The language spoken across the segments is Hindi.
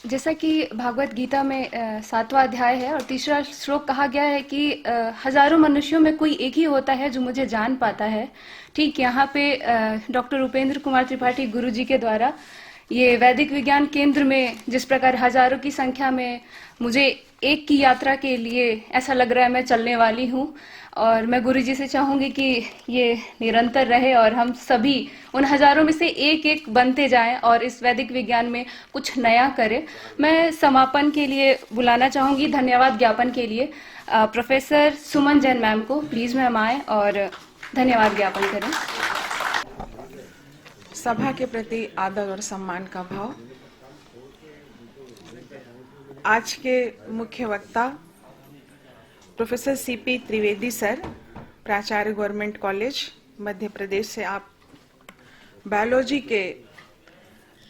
जैसा कि भागवत गीता में 7वां अध्याय है और तीसरा श्लोक कहा गया है कि हजारों मनुष्यों में कोई एक ही होता है जो मुझे जान पाता है। ठीक यहाँ पे डॉक्टर उपेंद्र कुमार त्रिपाठी गुरुजी के द्वारा ये वैदिक विज्ञान केंद्र में जिस प्रकार हजारों की संख्या में मुझे एक की यात्रा के लिए ऐसा लग रहा है मैं चलने वाली हूँ, और मैं गुरुजी से चाहूंगी कि ये निरंतर रहे और हम सभी उन हजारों में से एक एक बनते जाएं और इस वैदिक विज्ञान में कुछ नया करें। मैं समापन के लिए बुलाना चाहूंगी, धन्यवाद ज्ञापन के लिए प्रोफेसर सुमन जैन मैम को। प्लीज मैम आए और धन्यवाद ज्ञापन करें। सभा के प्रति आदर और सम्मान का भाव। आज के मुख्य वक्ता प्रोफेसर सीपी त्रिवेदी सर, प्राचार्य गवर्नमेंट कॉलेज मध्य प्रदेश से आप बायोलॉजी के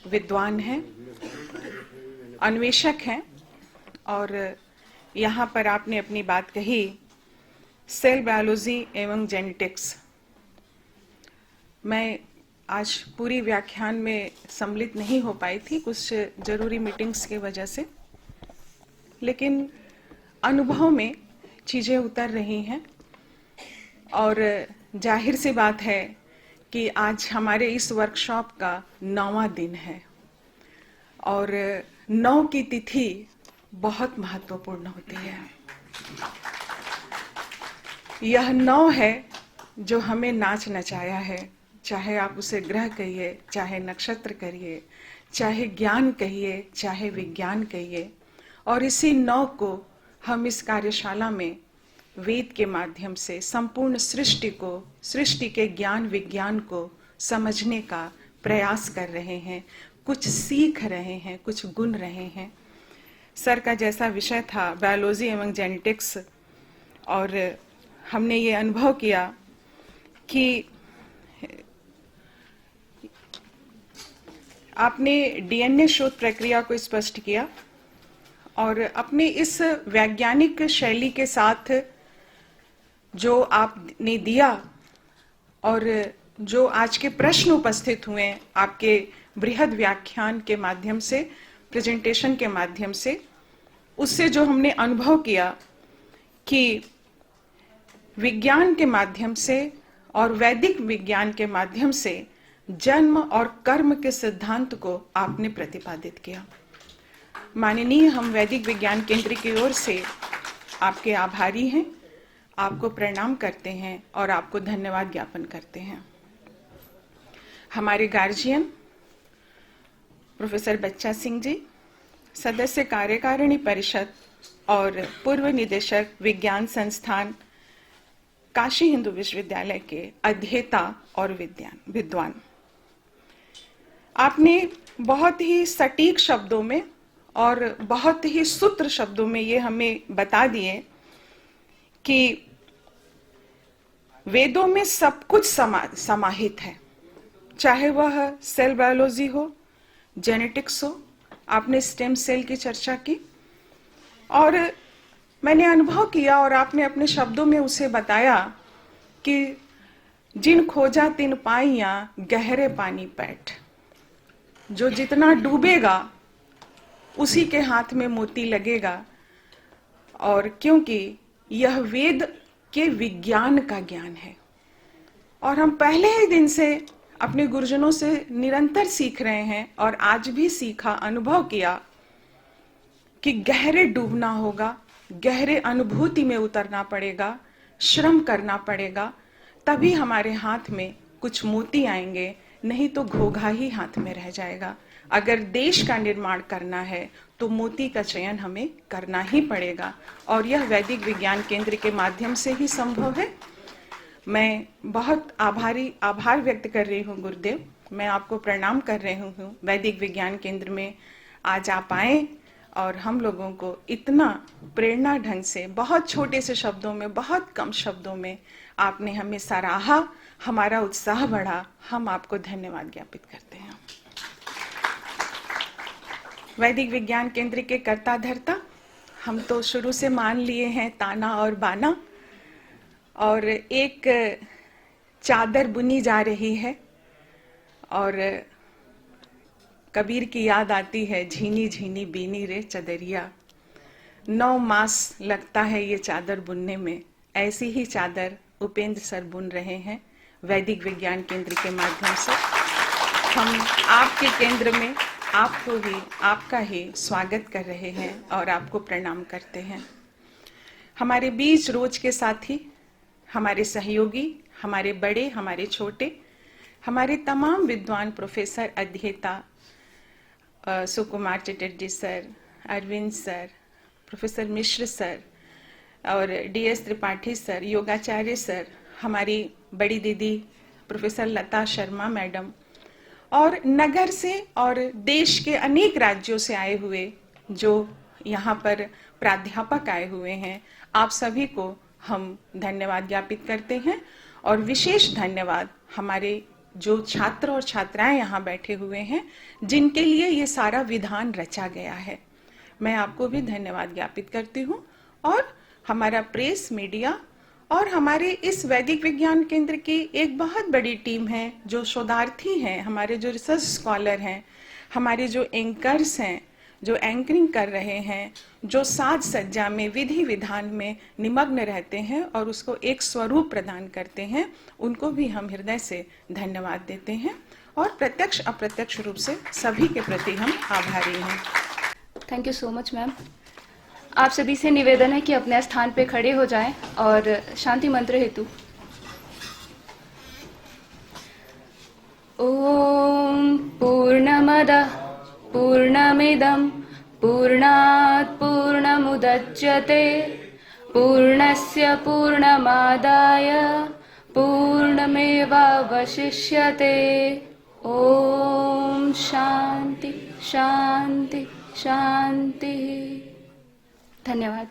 विद्वान हैं, अन्वेषक हैं, और यहाँ पर आपने अपनी बात कही सेल बायोलॉजी एवं जेनेटिक्स। मैं आज पूरी व्याख्यान में सम्मिलित नहीं हो पाई थी, कुछ जरूरी मीटिंग्स की वजह से, लेकिन अनुभव में चीज़ें उतर रही हैं और जाहिर सी बात है कि आज हमारे इस वर्कशॉप का 9वां दिन है और 9 की तिथि बहुत महत्वपूर्ण होती है। यह 9 है जो हमें नाच नचाया है, चाहे आप उसे ग्रह कहिए, चाहे नक्षत्र कहिए, चाहे ज्ञान कहिए, चाहे विज्ञान कहिए, और इसी 9 को हम इस कार्यशाला में वेद के माध्यम से संपूर्ण सृष्टि को, सृष्टि के ज्ञान विज्ञान को समझने का प्रयास कर रहे हैं, कुछ सीख रहे हैं, कुछ गुण रहे हैं। सर का जैसा विषय था बायोलॉजी एवं जेनेटिक्स, और हमने ये अनुभव किया कि आपने डीएनए शोध प्रक्रिया को स्पष्ट किया और अपने इस वैज्ञानिक शैली के साथ जो आपने दिया और जो आज के प्रश्न उपस्थित हुए आपके बृहद व्याख्यान के माध्यम से, प्रेजेंटेशन के माध्यम से, उससे जो हमने अनुभव किया कि विज्ञान के माध्यम से और वैदिक विज्ञान के माध्यम से जन्म और कर्म के सिद्धांत को आपने प्रतिपादित किया। माननीय, हम वैदिक विज्ञान केंद्र की ओर से आपके आभारी हैं, आपको प्रणाम करते हैं और आपको धन्यवाद ज्ञापन करते हैं। हमारे गार्जियन प्रोफेसर बच्चा सिंह जी, सदस्य कार्यकारिणी परिषद और पूर्व निदेशक विज्ञान संस्थान काशी हिंदू विश्वविद्यालय के अध्येता और विद्वान, आपने बहुत ही सटीक शब्दों में और बहुत ही सूत्र शब्दों में ये हमें बता दिए कि वेदों में सब कुछ समाहित है, चाहे वह सेल बायोलॉजी हो, जेनेटिक्स हो। आपने स्टेम सेल की चर्चा की और मैंने अनुभव किया और आपने अपने शब्दों में उसे बताया कि जिन खोजा तिन पाइया गहरे पानी पैठ, जो जितना डूबेगा उसी के हाथ में मोती लगेगा। और क्योंकि यह वेद के विज्ञान का ज्ञान है और हम पहले ही दिन से अपने गुरुजनों से निरंतर सीख रहे हैं और आज भी सीखा, अनुभव किया कि गहरे डूबना होगा, गहरे अनुभूति में उतरना पड़ेगा, श्रम करना पड़ेगा, तभी हमारे हाथ में कुछ मोती आएंगे, नहीं तो घोघा ही हाथ में रह जाएगा। अगर देश का निर्माण करना है तो मोती का चयन हमें करना ही पड़ेगा और यह वैदिक विज्ञान केंद्र के माध्यम से ही संभव है। मैं बहुत आभार व्यक्त कर रही हूँ गुरुदेव, मैं आपको प्रणाम कर रही हूँ। वैदिक विज्ञान केंद्र में आज आप आए और हम लोगों को इतना प्रेरणा ढंग से, बहुत छोटे से शब्दों में, बहुत कम शब्दों में आपने हमें सराहा, हमारा उत्साह बढ़ा। हम आपको धन्यवाद ज्ञापित करते हैं। वैदिक विज्ञान केंद्र के कर्ता धर्ता हम तो शुरू से मान लिए हैं ताना और बाना, और एक चादर बुनी जा रही है और कबीर की याद आती है, झीनी झीनी बीनी रे चदरिया। 9 मास लगता है ये चादर बुनने में। ऐसी ही चादर उपेंद्र सर बुन रहे हैं वैदिक विज्ञान केंद्र के माध्यम से। हम आपके केंद्र में आपको ही, आपका ही स्वागत कर रहे हैं और आपको प्रणाम करते हैं। हमारे बीच रोज के साथी, हमारे सहयोगी, हमारे बड़े, हमारे छोटे, हमारे तमाम विद्वान प्रोफेसर, अध्येता, Sukumar Chatterjee sir, Arvind sir, professor Mishra sir और DS त्रिपाठी सर, योगाचार्य सर, हमारी बड़ी दीदी प्रोफेसर लता शर्मा मैडम और नगर से और देश के अनेक राज्यों से आए हुए जो यहाँ पर प्राध्यापक आए हुए हैं, आप सभी को हम धन्यवाद ज्ञापित करते हैं। और विशेष धन्यवाद हमारे जो छात्र और छात्राएं यहाँ बैठे हुए हैं, जिनके लिए ये सारा विधान रचा गया है। मैं आपको भी धन्यवाद ज्ञापित करती हूँ। और हमारा प्रेस, मीडिया और हमारे इस वैदिक विज्ञान केंद्र की एक बहुत बड़ी टीम है, जो शोधार्थी हैं, हमारे जो रिसर्च स्कॉलर हैं, हमारे जो एंकर्स हैं, जो एंकरिंग कर रहे हैं, जो साज सज्जा में, विधि विधान में निमग्न रहते हैं और उसको एक स्वरूप प्रदान करते हैं, उनको भी हम हृदय से धन्यवाद देते हैं। और प्रत्यक्ष अप्रत्यक्ष रूप से सभी के प्रति हम आभारी हैं। Thank you so much ma'am. आप सभी से निवेदन है कि अपने स्थान पे खड़े हो जाएं और शांति मंत्र हेतु। ओम पूर्णमदः पूर्णमिदं पूर्णात् पूर्णमुदच्यते पूर्णस्य पूर्णमादाय पूर्णमेवावशिष्यते। ओम शांति शांति शांति। धन्यवाद।